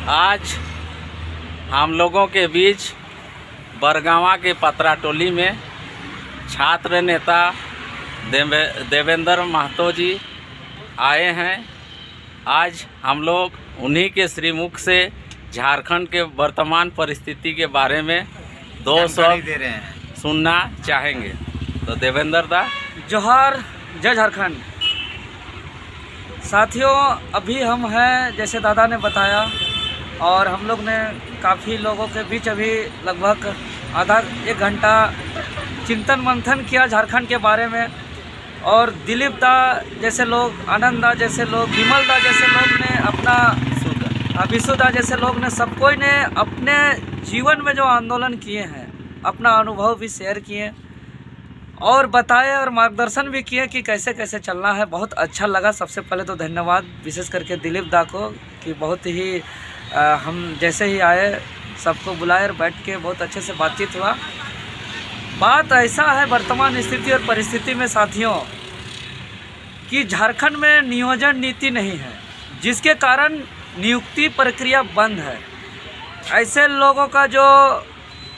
आज हम लोगों के बीच बरगावा के पतरा टोली में छात्र नेता देवेंद्र महतो जी आए हैं। आज हम लोग उन्हीं के श्रीमुख से झारखंड के वर्तमान परिस्थिति के बारे में दो शब्द दे रहे हैं, सुनना चाहेंगे। तो देवेंद्र दा। जोहार, जय झारखंड। साथियों, अभी हम हैं जैसे दादा ने बताया, और हम लोग ने काफ़ी लोगों के बीच अभी लगभग आधा एक घंटा चिंतन मंथन किया झारखंड के बारे में। और दिलीप दा जैसे लोग, आनंद दा जैसे लोग, विमल दा जैसे लोग ने अपना, विशु दा जैसे लोग ने, सब कोई ने अपने जीवन में जो आंदोलन किए हैं अपना अनुभव भी शेयर किए और बताए और मार्गदर्शन भी किए कि कैसे कैसे चलना है। बहुत अच्छा लगा। सबसे पहले तो धन्यवाद विशेष करके दिलीप दा को कि बहुत ही हम जैसे ही आए सबको बुलाए और बैठ के बहुत अच्छे से बातचीत हुआ। बात ऐसा है वर्तमान स्थिति और परिस्थिति में साथियों कि झारखंड में नियोजन नीति नहीं है, जिसके कारण नियुक्ति प्रक्रिया बंद है। ऐसे लोगों का जो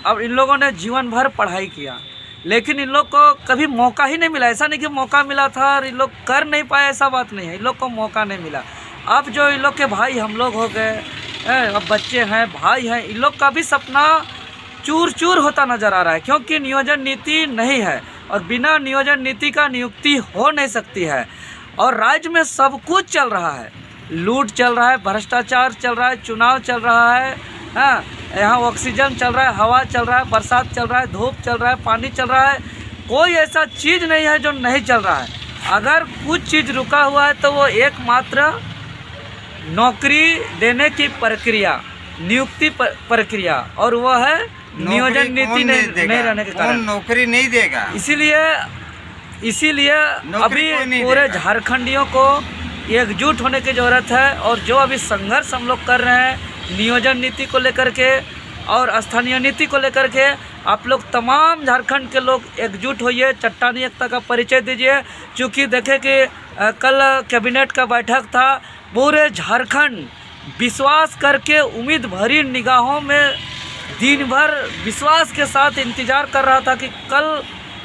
अब इन लोगों ने जीवन भर पढ़ाई किया, लेकिन इन लोग को कभी मौका ही नहीं मिला। ऐसा नहीं कि मौका मिला था और इन लोग कर नहीं पाए, ऐसा बात नहीं है। इन लोग को मौका नहीं मिला। अब जो इन लोग के भाई हम लोग हो गए, अब बच्चे हैं, भाई हैं, इन लोग का भी सपना चूर चूर होता नज़र आ रहा है, क्योंकि नियोजन नीति नहीं है और बिना नियोजन नीति का नियुक्ति हो नहीं सकती है। और राज्य में सब कुछ चल रहा है, लूट चल रहा है, भ्रष्टाचार चल रहा है, चुनाव चल रहा है, हाँ, यहाँ ऑक्सीजन चल रहा है, हवा चल रहा है, बरसात चल रहा है, धूप चल रहा है, पानी चल रहा है। कोई ऐसा चीज़ नहीं है जो नहीं चल रहा है। अगर कुछ चीज़ रुका हुआ है तो वो एकमात्र नौकरी देने की प्रक्रिया, नियुक्ति प्रक्रिया, और वो है नियोजन नीति नहीं रहने के कारण नौकरी नहीं देगा। इसीलिए अभी पूरे झारखंडियों को एकजुट होने की ज़रूरत है। और जो अभी संघर्ष हम लोग कर रहे हैं नियोजन नीति को लेकर के और स्थानीय नीति को लेकर के, आप लोग तमाम झारखंड के लोग एकजुट होइए, चट्टानी एकता का परिचय दीजिए। चूँकि देखें कि कल कैबिनेट का बैठक था, पूरे झारखंड विश्वास करके उम्मीद भरी निगाहों में दिन भर विश्वास के साथ इंतज़ार कर रहा था कि कल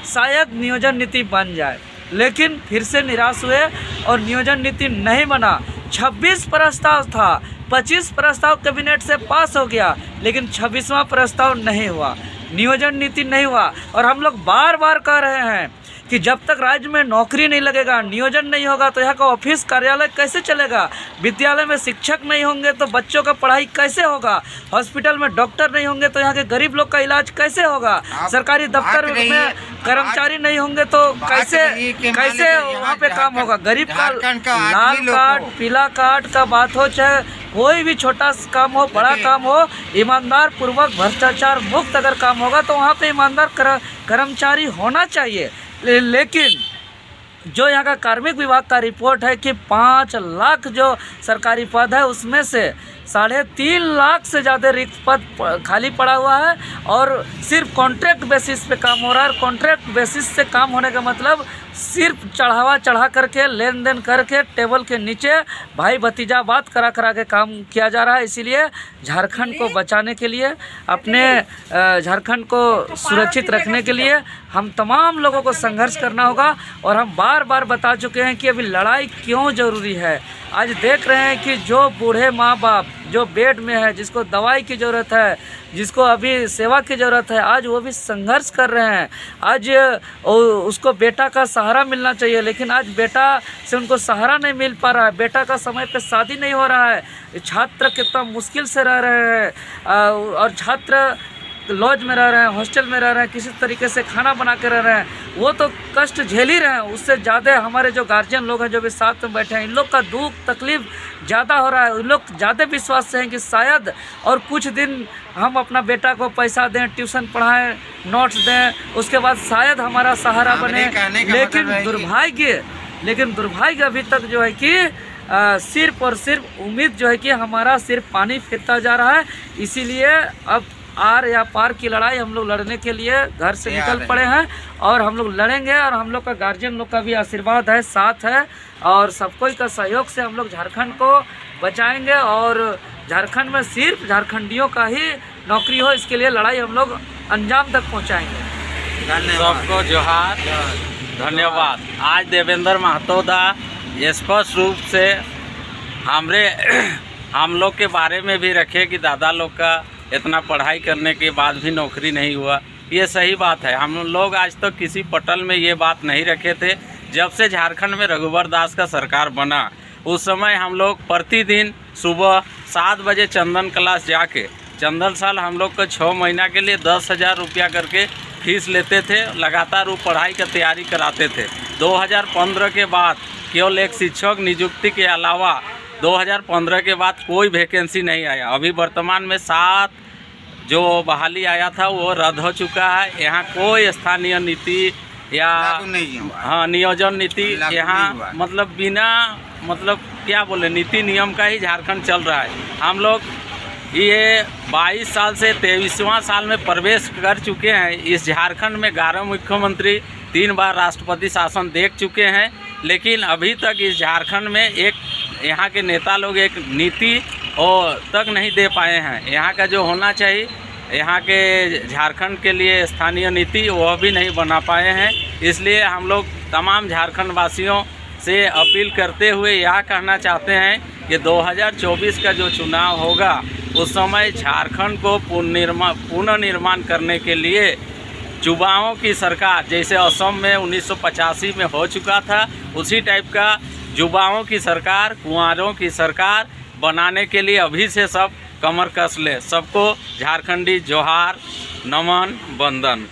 शायद नियोजन नीति बन जाए, लेकिन फिर से निराश हुए और नियोजन नीति नहीं बना। 26 प्रस्ताव था, 25 प्रस्ताव कैबिनेट से पास हो गया, लेकिन 26वां प्रस्ताव नहीं हुआ, नियोजन नीति नहीं हुआ। और हम लोग बार बार कह रहे हैं कि जब तक राज्य में नौकरी नहीं लगेगा, नियोजन नहीं होगा, तो यहाँ का ऑफिस कार्यालय कैसे चलेगा? विद्यालय में शिक्षक नहीं होंगे तो बच्चों का पढ़ाई कैसे होगा? हॉस्पिटल में डॉक्टर नहीं होंगे तो यहाँ के गरीब लोग का इलाज कैसे होगा? सरकारी दफ्तर में कर्मचारी नहीं होंगे तो कैसे वहाँ पे काम होगा? गरीब का लाल कार्ड, पीला कार्ड का बात हो, चाहे कोई भी छोटा काम हो, बड़ा काम हो, ईमानदार पूर्वक भ्रष्टाचार मुक्त अगर काम होगा तो वहाँ पे ईमानदार कर्मचारी होना चाहिए। लेकिन जो यहाँ का कार्मिक विभाग का रिपोर्ट है कि 5 लाख जो सरकारी पद है उसमें से 3.5 लाख से ज़्यादा रिक्त पद खाली पड़ा हुआ है और सिर्फ कॉन्ट्रैक्ट बेसिस पे काम हो रहा है। कॉन्ट्रैक्ट बेसिस से काम होने का मतलब सिर्फ चढ़ा करके, लेन देन करके, टेबल के नीचे भाई भतीजा बात करा के काम किया जा रहा है। इसीलिए झारखंड को बचाने के लिए, अपने झारखंड को सुरक्षित रखने के लिए हम तमाम लोगों को संघर्ष करना होगा। और हम बार बार बता चुके हैं कि अभी लड़ाई क्यों ज़रूरी है। आज देख रहे हैं कि जो बूढ़े माँ बाप जो बेड में है, जिसको दवाई की ज़रूरत है, जिसको अभी सेवा की ज़रूरत है, आज वो भी संघर्ष कर रहे हैं। आज उसको बेटा का सहारा मिलना चाहिए, लेकिन आज बेटा से उनको सहारा नहीं मिल पा रहा है। बेटा का समय पे शादी नहीं हो रहा है। छात्र कितना मुश्किल से रह रहे हैं और छात्र लॉज में रह रहे हैं, हॉस्टल में रह रहे हैं, किसी तरीके से खाना बना के रह रहे हैं, वो तो कष्ट झेल ही रहे हैं। उससे ज़्यादा हमारे जो गार्जियन लोग हैं जो भी साथ में बैठे हैं, इन लोग का दुख तकलीफ़ ज़्यादा हो रहा है। इन लोग ज़्यादा विश्वास से हैं कि शायद और कुछ दिन हम अपना बेटा को पैसा दें, ट्यूशन पढ़ाएं, नोट्स दें, उसके बाद शायद हमारा सहारा बने। लेकिन दुर्भाग्य अभी तक जो है कि सिर्फ और सिर्फ उम्मीद जो है कि हमारा सिर्फ पानी फिरता जा रहा है। इसीलिए अब आर या पार की लड़ाई हम लोग लड़ने के लिए घर से निकल पड़े हैं और हम लोग लड़ेंगे। और हम लोग का गार्जियन लोग का भी आशीर्वाद है, साथ है, और सब कोई का सहयोग से हम लोग झारखंड को बचाएंगे और झारखंड में सिर्फ झारखंडियों का ही नौकरी हो, इसके लिए लड़ाई हम लोग अंजाम तक पहुंचाएंगे। सबको जोहार, धन्यवाद। आज देवेंद्र महतो दा स्पष्ट रूप से हम लोग के बारे में भी रखे कि दादा लोग का इतना पढ़ाई करने के बाद भी नौकरी नहीं हुआ। ये सही बात है। हम लोग आज तक किसी पटल में ये बात नहीं रखे थे। जब से झारखंड में रघुवर दास का सरकार बना उस समय हम लोग प्रतिदिन सुबह 7 बजे चंदन क्लास जाके, चंदन साल हम लोग को 6 महीना के लिए 10,000 रुपया करके फीस लेते थे। लगातार वो पढ़ाई का तैयारी कराते थे। 2015 के बाद केवल एक शिक्षक नियुक्ति के अलावा 2015 के बाद कोई वैकेंसी नहीं आया। अभी वर्तमान में 7 जो बहाली आया था वो रद्द हो चुका है। यहाँ कोई स्थानीय नीति या नियोजन नीति यहाँ मतलब बिना क्या बोले नीति नियम का ही झारखंड चल रहा है। हम लोग ये 22 साल से 23वां साल में प्रवेश कर चुके हैं। इस झारखंड में 11 मुख्यमंत्री, 3 बार राष्ट्रपति शासन देख चुके हैं, लेकिन अभी तक इस झारखंड में एक यहाँ के नेता लोग एक नीति और तक नहीं दे पाए हैं। यहाँ का जो होना चाहिए यहाँ के झारखंड के लिए स्थानीय नीति वह भी नहीं बना पाए हैं। इसलिए हम लोग तमाम झारखंड वासियों से अपील करते हुए यह कहना चाहते हैं कि 2024 का जो चुनाव होगा उस समय झारखंड को पुनर्निर्माण करने के लिए युवाओं की सरकार, जैसे असम में 1985 में हो चुका था, उसी टाइप का युवाओं की सरकार, कुंवारों की सरकार बनाने के लिए अभी से सब कमर कस ले। सबको झारखंडी जोहार, नमन, वंदन।